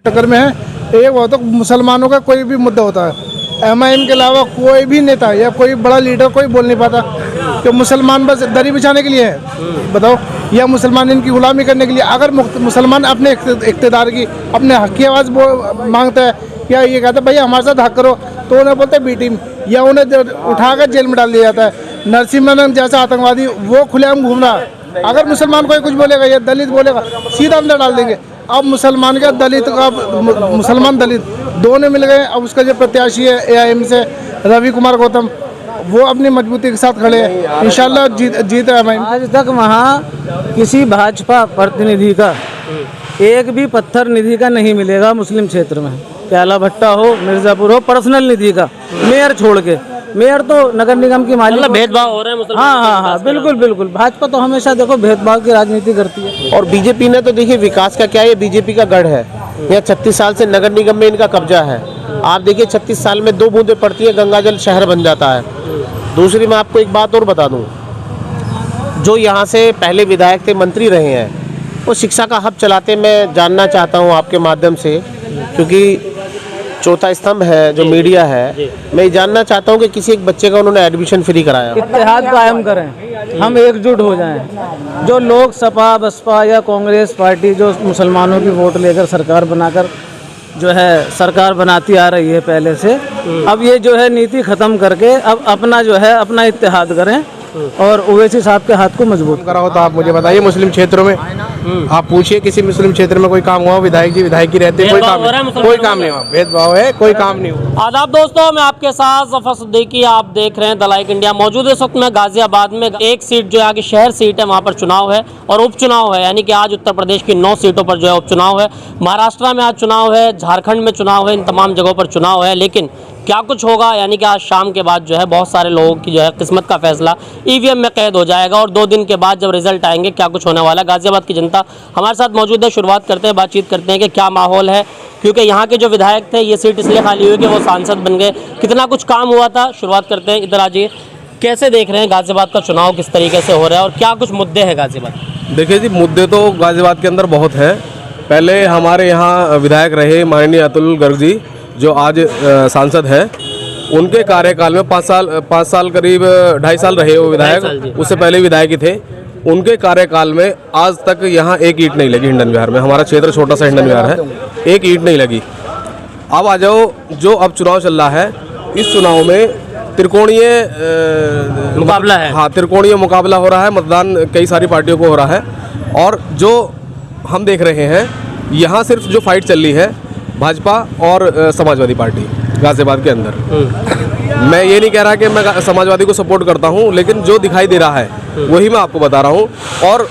टक्कर में है। एक वो तो मुसलमानों का कोई भी मुद्दा होता है, MIM के अलावा कोई भी नेता या कोई बड़ा लीडर कोई बोल नहीं पाता कि मुसलमान बस दरी बिछाने के लिए है, बताओ, या मुसलमान इनकी गुलामी करने के लिए। अगर मुसलमान अपने इख्तियार की, अपने हक की आवाज़ मांगता है या ये कहता है भैया हमारे साथ हक करो, तो उन्हें बोलते हैं बी टीम, या उन्हें उठाकर जेल में डाल दिया जाता है। नरसिम्हन जैसा आतंकवादी वो खुलेआम घूम रहा है, अगर मुसलमान कोई कुछ बोलेगा या दलित बोलेगा सीधा अंदर डाल देंगे। अब मुसलमान का दलित का मुसलमान दलित दोनों मिल गए। अब उसका जो प्रत्याशी है AIM से रवि कुमार गौतम, वो अपनी मजबूती के साथ खड़े हैं, इंशाल्लाह जीत है MIM। आज तक वहाँ किसी भाजपा प्रतिनिधि का एक भी पत्थर निधि का नहीं मिलेगा मुस्लिम क्षेत्र में, प्याला भट्टा हो, मिर्जापुर हो, पर्सनल निधि का, मेयर छोड़ के। मेयर तो नगर निगम की मालिक, मतलब भेदभाव हो रहा है मुसलमान। हाँ, बिल्कुल बिल्कुल। भाजपा तो हमेशा देखो भेदभाव की राजनीति करती है। और बीजेपी ने तो देखिए विकास का क्या, ये बीजेपी का गढ़ है। यहाँ 36 साल से नगर निगम में इनका कब्जा है। आप देखिए 36 साल में 2 बूंदें पड़ती है, गंगा जल शहर बन जाता है। दूसरी मैं आपको एक बात और बता दूं, जो यहाँ से पहले विधायक थे, मंत्री रहे हैं, वो शिक्षा का हब चलाते। मैं जानना चाहता हूँ आपके माध्यम से, क्योंकि चौथा स्तंभ है जो मीडिया है, मैं जानना चाहता हूँ कि किसी एक बच्चे का उन्होंने एडमिशन फ्री कराया। इत्तेहाद कायम करें, हम एकजुट हो जाएं। जो लोग सपा बसपा या कांग्रेस पार्टी जो मुसलमानों की वोट लेकर सरकार बनाकर जो है सरकार बनाती आ रही है पहले से, अब ये जो है नीति ख़त्म करके अब अपना जो है अपना इत्तेहाद करें और ओवैसी साहब के हाथ को मजबूत करा हो। तो आप मुझे बताइए, मुस्लिम क्षेत्रों में आप पूछिए किसी मुस्लिम क्षेत्र में कोई काम हुआ, विधायक जी विधायक ही रहते हैं, कोई काम नहीं हुआ, भेदभाव है, कोई काम नहीं हुआ। आदाब दोस्तों, मैं आपके साथ जफर सिद्दीकी, आप देख रहे हैं द लाइक इंडिया। मौजूद इस वक्त में गाजियाबाद में एक सीट जो है कि शहर सीट है, वहाँ पर चुनाव है और उपचुनाव है, यानी कि आज उत्तर प्रदेश की 9 सीटों पर जो है उपचुनाव है। महाराष्ट्र में आज चुनाव है, झारखंड में चुनाव है, इन तमाम जगहों पर चुनाव है। लेकिन क्या कुछ होगा, यानी कि आज शाम के बाद जो है बहुत सारे लोगों की जो है किस्मत का फैसला EVM में कैद हो जाएगा और 2 दिन के बाद जब रिजल्ट आएंगे क्या कुछ होने वाला है। गाजियाबाद की जनता हमारे साथ मौजूद है, शुरुआत करते हैं, बातचीत करते हैं कि क्या माहौल है, क्योंकि यहाँ के जो विधायक थे ये सीट इसलिए खाली हुई कि वो सांसद बन गए, कितना कुछ काम हुआ था। शुरुआत करते हैं, इधर आ जाइए। कैसे देख रहे हैं गाजियाबाद का चुनाव, किस तरीके से हो रहा है और क्या कुछ मुद्दे हैं गाजियाबाद? देखिए जी, मुद्दे तो गाजियाबाद के अंदर बहुत हैं। पहले हमारे यहाँ विधायक रहे माननीय अतुल गर्ग जी, जो आज सांसद हैं, उनके कार्यकाल में 5 साल करीब 2.5 साल रहे वो विधायक, उससे पहले विधायक ही थे। उनके कार्यकाल में आज तक यहाँ एक ईंट नहीं लगी। हिंडन बिहार में, हमारा क्षेत्र छोटा सा हिंडन बिहार है, एक ईंट नहीं लगी। अब आ जाओ, जो अब चुनाव चल रहा है, इस चुनाव में त्रिकोणीय मुकाबला है। हाँ, त्रिकोणीय मुकाबला हो रहा है, मतदान कई सारी पार्टियों को हो रहा है। और जो हम देख रहे हैं यहाँ सिर्फ जो फाइट चल रही है भाजपा और समाजवादी पार्टी गाजियाबाद के अंदर। मैं ये नहीं कह रहा कि मैं समाजवादी को सपोर्ट करता हूँ, लेकिन जो दिखाई दे रहा है वही मैं आपको बता रहा हूँ। और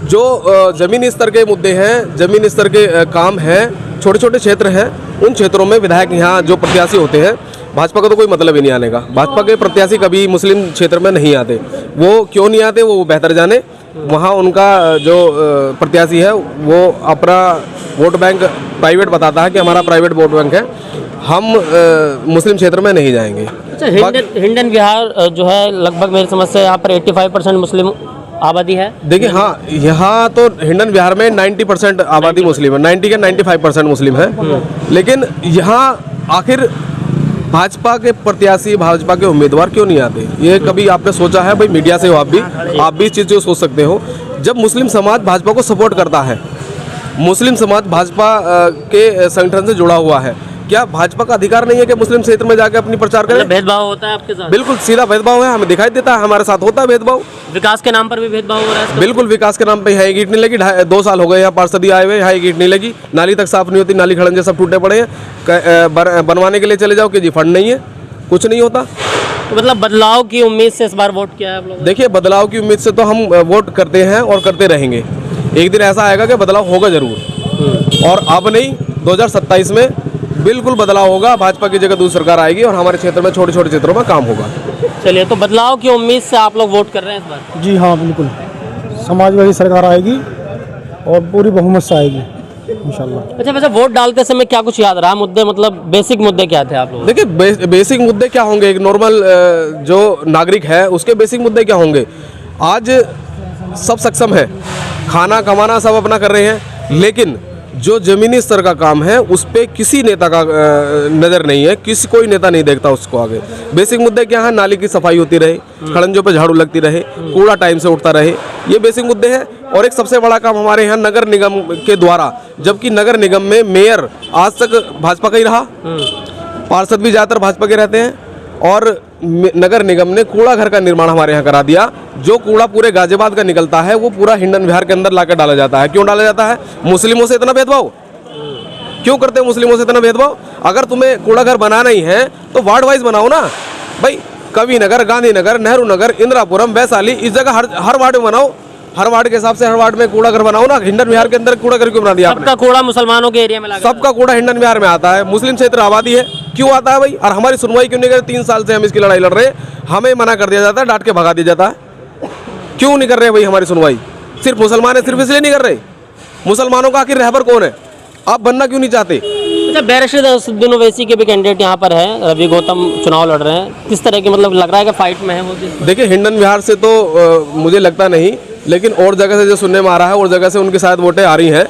जो ज़मीनी स्तर के मुद्दे हैं, ज़मीनी स्तर के काम हैं, छोटे छोटे क्षेत्र हैं, उन क्षेत्रों में विधायक यहाँ जो प्रत्याशी होते हैं, भाजपा का तो कोई मतलब ही नहीं आने का। भाजपा के प्रत्याशी कभी मुस्लिम क्षेत्र में नहीं आते। वो क्यों नहीं आते वो बेहतर जाने। वहाँ उनका जो प्रत्याशी है वो अपना वोट बैंक प्राइवेट बताता है कि हमारा प्राइवेट वोट बैंक है, हम मुस्लिम क्षेत्र में नहीं जाएंगे। अच्छा, हिंडन बिहार जो है लगभग मेरी समझ से यहाँ पर 85% मुस्लिम आबादी है। देखिए, हाँ, यहाँ तो हिंडन बिहार में 90% आबादी मुस्लिम है, 90 के 95% मुस्लिम है। लेकिन यहाँ आखिर भाजपा के प्रत्याशी, भाजपा के उम्मीदवार क्यों नहीं आते? ये कभी आपने सोचा है? भाई मीडिया से हो आप भी इस चीज़ को सोच सकते हो। जब मुस्लिम समाज भाजपा को सपोर्ट करता है, मुस्लिम समाज भाजपा के संगठन से जुड़ा हुआ है, क्या भाजपा का अधिकार नहीं है कि मुस्लिम क्षेत्र में जाकर अपनी प्रचार करें? भेदभाव होता है आपके साथ? बिल्कुल सीधा भेदभाव है, हमें दिखाई देता है, हमारे साथ होता है भेदभाव। विकास के नाम पर भी भेदभाव हो रहा है? बिल्कुल, विकास के नाम पे यहाँ एक ईंट नहीं लगी। 2 साल हो गए यहाँ पार्षद आए हुए, यहाँ एक ईंट नहीं लगी। नाली तक साफ नहीं होती, नाली खड़ंजे सब टूटे पड़े हैं। बनवाने के लिए चले जाओ कि जी फंड नहीं है, कुछ नहीं होता। तो मतलब बदलाव की उम्मीद से इस बार वोट किया है आप लोगों ने? देखिए, बदलाव की उम्मीद से तो हम वोट करते हैं और करते रहेंगे। एक दिन ऐसा आएगा कि बदलाव होगा जरूर, और अब नहीं, 2027 में बिल्कुल बदलाव होगा। भाजपा की जगह दूसरी सरकार आएगी और हमारे क्षेत्र में छोटे छोटे क्षेत्रों में काम होगा। चलिए, तो बदलाव की उम्मीद से आप लोग वोट कर रहे हैं इस बार? जी हाँ, बिल्कुल समाजवादी सरकार आएगी और पूरी बहुमत से आएगी इंशाल्लाह। अच्छा, वैसे वोट डालते समय क्या कुछ याद रहा? मुद्दे, मतलब बेसिक मुद्दे क्या थे आप लोग? देखिए, बेसिक मुद्दे क्या होंगे? एक नॉर्मल जो नागरिक है उसके बेसिक मुद्दे क्या होंगे? आज सब सक्षम है, खाना कमाना सब अपना कर रहे हैं, लेकिन जो ज़मीनी स्तर का काम है उस पे किसी नेता का नज़र नहीं है, कोई नेता नहीं देखता उसको आगे। बेसिक मुद्दे क्या है, नाली की सफाई होती रहे, खड़ंजों पे झाड़ू लगती रहे, कूड़ा टाइम से उठता रहे, ये बेसिक मुद्दे हैं। और एक सबसे बड़ा काम हमारे यहाँ नगर निगम के द्वारा, जबकि नगर निगम में मेयर आज तक भाजपा का ही रहा, पार्षद भी ज़्यादातर भाजपा के रहते हैं, और नगर निगम ने कूड़ा घर का निर्माण हमारे यहाँ करा दिया। जो कूड़ा पूरे गाजियाबाद का निकलता है वो पूरा हिंडन विहार के अंदर लाकर डाला जाता है। क्यों डाला जाता है? मुस्लिमों से इतना भेदभाव क्यों करते हैं? मुस्लिमों से इतना भेदभाव? अगर तुम्हें कूड़ा घर बनाना ही है तो वार्ड वाइज बनाओ ना भाई। कवि नगर, गांधी नगर, नेहरू नगर, इंदिरापुरम, वैशाली, इस जगह हर वार्ड में बनाओ, हर वार्ड के हिसाब से हर वार्ड में कूड़ा घर बनाओ ना। हिंडन विहार के अंदर कूड़ा घर क्यों बना दिया आपने? सबका कूड़ा मुसलमानों के एरिया में लगा, सबका कूड़ा हिंडन विहार में आता है। मुस्लिम क्षेत्र आबादी है, क्यों आता है भाई? और हमारी सुनवाई क्यों नहीं कर? 3 साल से हम इसकी लड़ाई लड़ रहे हैं, हमें मना कर दिया जाता है, डांट के भगा दिया जाता है। क्यों नहीं कर रहे भाई हमारी सुनवाई? सिर्फ मुसलमान है, सिर्फ इसलिए नहीं कर रहे? मुसलमानों का आखिर रहबर कौन है? आप बनना क्यों नहीं चाहते? अच्छा, बैरिस्टर असदुद्दीन ओवैसी के भी कैंडिडेट यहाँ पर हैं, रवि गौतम चुनाव लड़ रहे हैं, किस तरह की मतलब लग रहा है कि फाइट में है वो? देखिए, हिंडन विहार से तो मुझे लगता नहीं, लेकिन और जगह से जो सुनने में आ रहा है, और जगह से उनकी शायद वोटें आ रही हैं।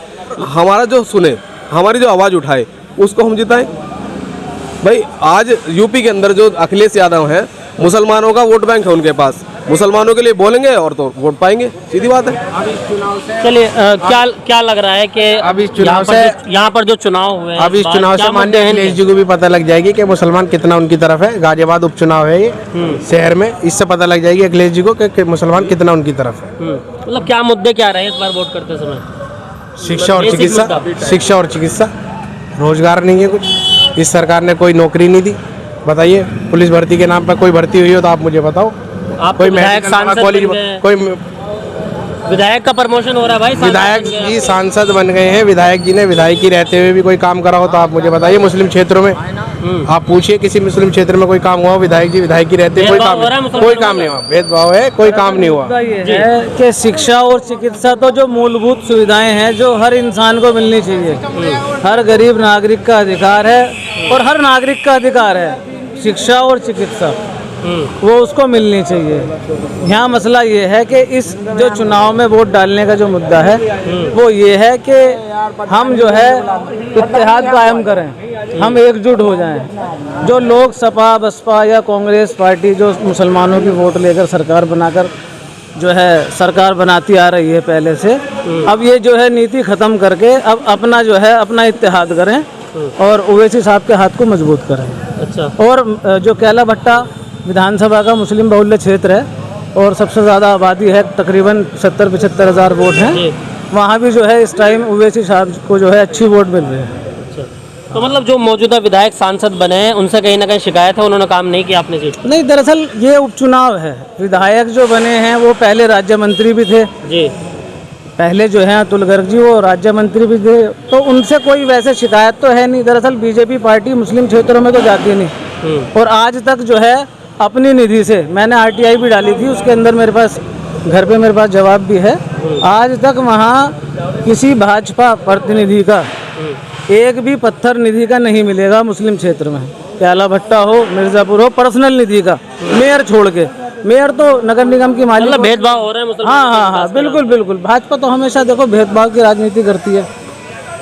हमारा जो सुने, हमारी जो आवाज़ उठाए, उसको हम जिताएं भाई। आज यूपी के अंदर जो अखिलेश यादव हैं, मुसलमानों का वोट बैंक है उनके पास, मुसलमानों के लिए बोलेंगे और तो वोट पाएंगे, सीधी बात है। चलिए, क्या लग रहा है कि अब इस चुनाव से यहाँ पर जो चुनाव हुए हैं, अब इस चुनाव से माननीय अखिलेश जी को भी पता लग जाएगी कि मुसलमान कितना उनकी तरफ है। गाजियाबाद उपचुनाव है ये शहर में, इससे पता लग जाएगी अखिलेश जी को कि मुसलमान कितना उनकी तरफ है। मतलब क्या मुद्दे क्या रहे इस बार वोट करते समय? शिक्षा और बेसिक चिकित्सा, मुद्दा। शिक्षा और चिकित्सा, रोजगार नहीं है कुछ, इस सरकार ने कोई नौकरी नहीं दी। बताइए, पुलिस भर्ती के नाम पर कोई भर्ती हुई हो तो आप मुझे बताओ। आप कोई विधायक, मेडिकल सांसद कॉलेज, बन गए। कोई विधायक का प्रमोशन हो रहा है भाई, सांसद विधायक बन गए। जी सांसद बन गए हैं। विधायक जी ने विधायकी रहते हुए भी कोई काम करा हो तो आप मुझे बताइए। मुस्लिम क्षेत्रों में आप पूछिए, किसी मुस्लिम क्षेत्र में कोई काम हुआ हो? विधायक जी विधायकी रहते हुए भेदभाव हो रहा है कोई काम नहीं हुआ। भेदभाव है, कोई काम नहीं हुआ। मुद्दा ये है कि शिक्षा और चिकित्सा तो जो मूलभूत सुविधाएं हैं जो हर इंसान को मिलनी चाहिए, हर गरीब नागरिक का अधिकार है, और हर नागरिक का अधिकार है शिक्षा और चिकित्सा, वो उसको मिलनी चाहिए। यहाँ मसला ये है कि इस जो चुनाव में वोट डालने का जो मुद्दा है वो ये है कि हम जो है इत्तेहाद कायम करें, हम एकजुट हो जाएं। जो लोग सपा, बसपा या कांग्रेस पार्टी जो मुसलमानों की वोट लेकर सरकार बनाकर जो है सरकार बनाती आ रही है पहले से, अब ये जो है नीति ख़त्म करके अब अपना जो है अपना इत्तेहाद करें और ओवैसी साहब के हाथ को मजबूत करें। अच्छा, और जो कैला भट्टा विधानसभा का मुस्लिम बहुल्य क्षेत्र है और सबसे ज़्यादा आबादी है, तकरीबन 70-75 हज़ार वोट हैं, वहाँ भी जो है इस टाइम ओवैसी साहब को जो है अच्छी वोट मिल रही है। तो मतलब जो मौजूदा विधायक सांसद बने हैं उनसे कहीं ना कहीं शिकायत है, उन्होंने काम नहीं किया अपने सीट? नहीं, दरअसल ये उपचुनाव है। विधायक जो बने हैं वो पहले राज्य मंत्री भी थे जी, पहले जो है अतुल गर्ग जी वो राज्य मंत्री भी थे, तो उनसे कोई वैसे शिकायत तो है नहीं। दरअसल बीजेपी पार्टी मुस्लिम क्षेत्रों में तो जाती नहीं, और आज तक जो है अपनी निधि से, मैंने आरटीआई भी डाली थी, उसके अंदर मेरे पास घर पे मेरे पास जवाब भी है, आज तक वहाँ किसी भाजपा प्रतिनिधि का एक भी पत्थर निधि का नहीं मिलेगा मुस्लिम क्षेत्र में। कैला भट्टा हो, मिर्ज़ापुर हो, पर्सनल निधि का, मेयर छोड़ के। मेयर तो नगर निगम की मालिक। मतलब भेदभाव हो रहे हैं मुसलमानों हाँ के हाँ हाँ, पास। बिल्कुल बिल्कुल। भाजपा तो हमेशा देखो भेदभाव की राजनीति करती है।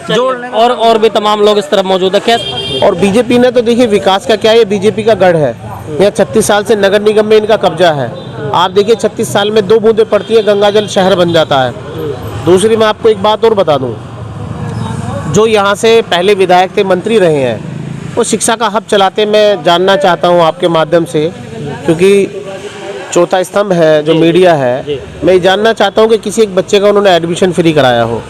चलिए, और भी तमाम लोग इस तरफ मौजूद है। क्या और बीजेपी ने तो देखिए, विकास का क्या, ये बीजेपी का गढ़ है। यहाँ 36 साल से नगर निगम में इनका कब्जा है। आप देखिए, 36 साल में 2 बूंदें पड़ती है, गंगा जल शहर बन जाता है। दूसरी, मैं आपको एक बात और बता दूं, जो यहाँ से पहले विधायक थे, मंत्री रहे हैं, वो शिक्षा का हब चलाते। मैं जानना चाहता हूँ आपके माध्यम से, क्योंकि चौथा स्तंभ है जो मीडिया है, मैं ये जानना चाहता हूँ कि किसी एक बच्चे का उन्होंने एडमिशन फ्री कराया हो,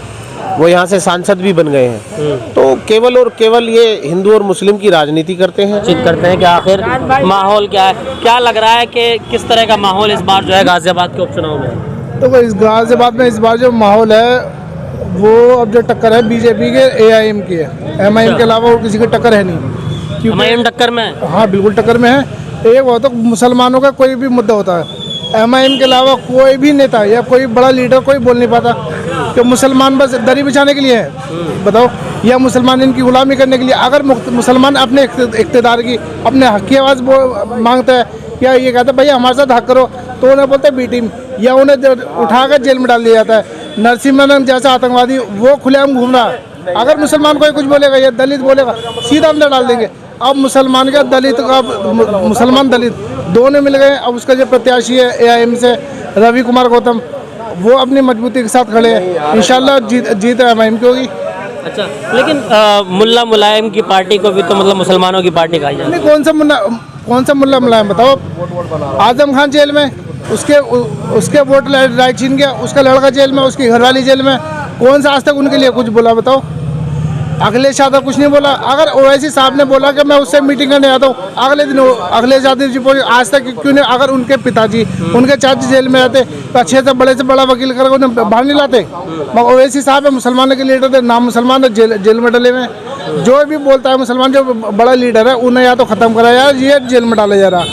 वो यहाँ से सांसद भी बन गए हैं। तो केवल और केवल ये हिंदू और मुस्लिम की राजनीति करते हैं। बातचीत करते हैं कि आखिर माहौल क्या है, क्या लग रहा है कि किस तरह का माहौल इस बार जो है गाजियाबाद के उपचुनाव में? तो इस गाजियाबाद में इस बार जो माहौल है वो अब जो टक्कर है बीजेपी के एआईएम की है। एमआईएम के अलावा और किसी की टक्कर है नहीं। एमआईएम टक्कर में? हाँ, बिल्कुल टक्कर में है। एक वो तो मुसलमानों का कोई भी मुद्दा होता है, एमआईएम के अलावा कोई भी नेता या कोई बड़ा लीडर कोई बोल नहीं पाता कि मुसलमान बस दरी बिछाने के लिए है। बताओ, या मुसलमान इनकी गुलामी करने के लिए। अगर मुसलमान अपने इख्तिदार की, अपने हक की आवाज़ मांगता है या ये कहता है भैया हमारे साथ हक करो, तो उन्हें बोलते हैं बी टीम, या उन्हें उठाकर जेल में डाल दिया जाता है। नरसिम्हानंद जैसा आतंकवादी वो खुलेआम घूम रहा है, अगर मुसलमान कोई कुछ बोलेगा या दलित बोलेगा सीधा अंदर डाल देंगे। अब मुसलमान का दलित का मुसलमान दलित दोनों मिल गए। अब उसका जो प्रत्याशी है AIM से रवि कुमार गौतम, वो अपनी मजबूती के साथ खड़े हैं। इंशाल्लाह जीत MIM की होगी। अच्छा, लेकिन मुल्ला मुलायम की पार्टी को भी तो मतलब मुसलमानों की पार्टी कहा जाए। नहीं, कौन सा मुल्ला मुलायम बताओ? आजम खान जेल में, उसके वोट राइट छीन गया, उसका लड़का जेल में, उसकी घरवाली जेल में। कौन सा आज तक उनके लिए कुछ बोला बताओ? अखिलेश यादव कुछ नहीं बोला। अगर ओवैसी साहब ने बोला कि मैं उससे मीटिंग करने आता हूँ, अगले दिन अखिलेश यादव जी बोले आज तक क्यों नहीं? अगर उनके पिताजी, उनके चाची जेल में रहते तो अच्छे से बड़ा वकील करके उन्हें बाहर नहीं लाते। मगर ओवैसी साहब है, मुसलमानों के लीडर थे, नाम मुसलमान है, जेल में डले हुए। जो भी बोलता है मुसलमान, जो बड़ा लीडर है, उन्हें या तो ख़त्म करा यार, ये जेल में डाला जा रहा।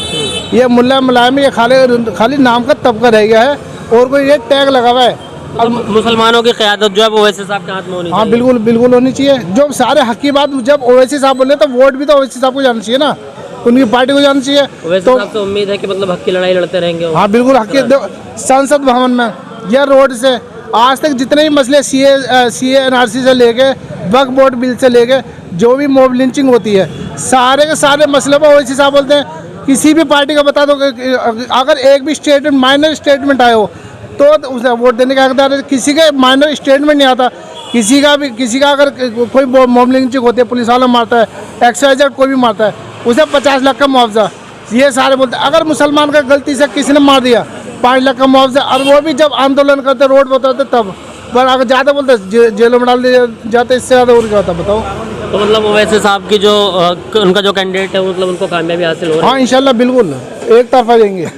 ये मुल्ला मुलायम ये खाली नाम का तबका रह गया है और कोई ये टैग लगा हुआ है। अब मुसलमानों की क़यादत जो है वो ओवैसी साहब के हाथ में होनी चाहिए। हाँ बिल्कुल होनी चाहिए। जो सारे हक की बात जब ओवैसी साहब बोले तो वोट भी तो ओवैसी साहब को जाना चाहिए ना, उनकी पार्टी को जाना चाहिए। ओवैसी साहब से उम्मीद है कि मतलब हक की लड़ाई लड़ते रहेंगे। हाँ बिल्कुल हक की। संसद भवन में या रोड से आज तक जितने भी मसले CA NRC से लेके वक्फ बोर्ड बिल से लेके जो भी मॉब लिंचिंग होती है, सारे के सारे मसले पर ओवैसी साहब बोलते हैं। किसी भी पार्टी का बता दो अगर एक भी स्टेटमेंट माइनर स्टेटमेंट आए हो तो उसे वोट देने का हकदार है। किसी के माइनर स्टेटमेंट नहीं आता, किसी का अगर कोई मॉब लिंचिंग होती है, पुलिस वाला मारता है, XYZ कोई भी मारता है, उसे 50 लाख का मुआवजा, ये सारे बोलते हैं। अगर मुसलमान का गलती से किसी ने मार दिया 5 लाख का मुआवजा, और वो भी जब आंदोलन करते रोड पर उतरते तब। पर अगर ज़्यादा बोलते जेलों में डाल दिए जाते, इससे ज़्यादा और क्या होता बताओ? तो मतलब ओवैसी साहब की जो उनका जो कैंडिडेट है मतलब उनको कामयाबी हासिल हो रही है। हाँ इंशाल्लाह बिल्कुल एक तरफा देंगे,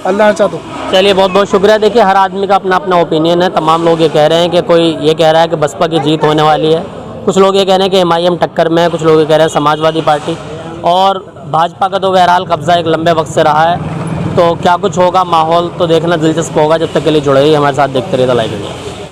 अल्लाह चाहता। चलिए बहुत बहुत शुक्रिया। देखिए हर आदमी का अपना अपना ओपिनियन है। तमाम लोग ये कह रहे हैं कि कोई ये कह रहा है कि बसपा की जीत होने वाली है, कुछ लोग ये कह रहे हैं कि MIM टक्कर में है, कुछ लोग ये कह रहे हैं समाजवादी पार्टी, और भाजपा का तो बहरहाल कब्जा एक लंबे वक्त से रहा है। तो क्या कुछ होगा, माहौल तो देखना दिलचस्प होगा। जब तक के लिए जुड़े रहिए हमारे साथ, देखते रहिए द लाइव इंडिया।